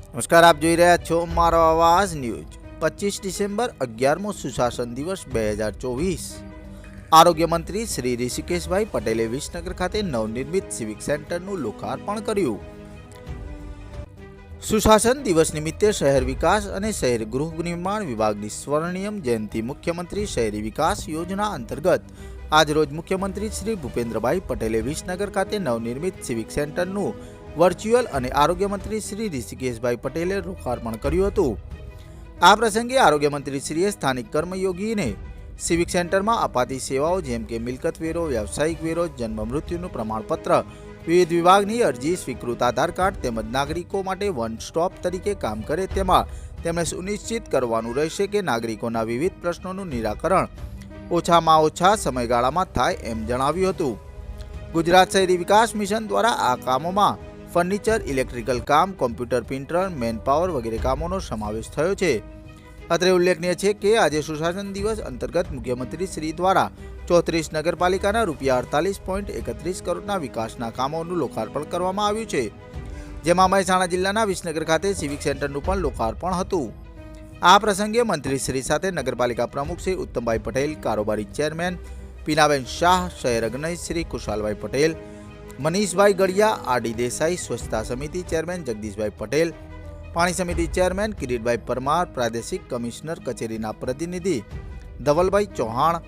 નમસ્કાર, આપ જોઈ રહ્યા છો મારો આવાજ ન્યૂઝ। 25 ડિસેમ્બર 11મો સુશાસન દિવસ 2024। આરોગ્ય મંત્રી શ્રી ઋષિકેશભાઈ પટેલે વિસનગર ખાતે નવનિર્મિત સિવિક સેન્ટરનું લોકાર્પણ કર્યું। સુશાસન દિવસ નિમિત્તે શહેર વિકાસ અને શહેર ગૃહ નિર્માણ વિભાગની સ્વર્ણિમ જયંતિ મુખ્યમંત્રી શહેરી વિકાસ યોજના અંતર્ગત આજરોજ મુખ્યમંત્રી શ્રી ભૂપેન્દ્રભાઈ પટેલે વિસનગર ખાતે નવનિર્મિત સિવિક સેન્ટરનું વર્ચ્યુઅલ અને આરોગ્ય મંત્રી શ્રી ઋષિકેશભાઈ પટેલે લોકાર્પણ કર્યું હતું। આ પ્રસંગે આરોગ્ય મંત્રીશ્રીએ સ્થાનિક કર્મયોગીને સિવિક સેન્ટરમાં અપાતી સેવાઓ જેમ કે મિલકત વેરો, વ્યવસાયિક વેરો, જન્મ મૃત્યુનું પ્રમાણપત્ર, વિવિધ વિભાગની અરજી, સ્વીકૃત આધાર કાર્ડ તેમજ નાગરિકો માટે વન સ્ટોપ તરીકે કામ કરે તેમાં તેમણે સુનિશ્ચિત કરવાનું રહેશે કે નાગરિકોના વિવિધ પ્રશ્નોનું નિરાકરણ ઓછામાં ઓછા સમયગાળામાં થાય એમ જણાવ્યું હતું। ગુજરાત શહેરી વિકાસ મિશન દ્વારા આ કામોમાં ફર્નિચર, ઇલેક્ટ્રિકલ કામ, કોમ્પ્યુટર પ્રિન્ટર, મેનપાવર વગેરે કામોનો સમાવેશ થયો છે। અત્રે ઉલ્લેખનીય છે કે આજે સુશાસન દિવસ અંતર્ગત મુખ્યમંત્રી શ્રી દ્વારા 34 નગરપાલિકાના ₹48.31 કરોડના વિકાસના કામોનું લોકાર્પણ કરવામાં આવ્યું છે, જેમાં મહેસાણા જિલ્લાના વિસનગર ખાતે સિવિક સેન્ટરનું પણ લોકાર્પણ હતું। આ પ્રસંગે મંત્રીશ્રી સાથે નગરપાલિકા પ્રમુખ શ્રી ઉત્તમભાઈ પટેલ, કારોબારી ચેરમેન પીનાબેન શાહ, શહેર અગ્રણી શ્રી ખુશાલભાઈ પટેલ, મનીષભાઈ ગળિયા, આરડી દેસાઈ, સ્વચ્છતા સમિતિ ચેરમેન જગદીશભાઈ પટેલ, પાણી સમિતિ ચેરમેન કિરીટભાઈ પરમાર, પ્રાદેશિક કમિશનર કચેરીના પ્રતિનિધિ ધવલભાઈ ચૌહાણ,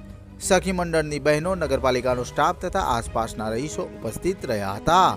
સખી મંડળની બહેનો, નગરપાલિકાનો સ્ટાફ તથા આસપાસના રહીશો ઉપસ્થિત રહ્યા હતા।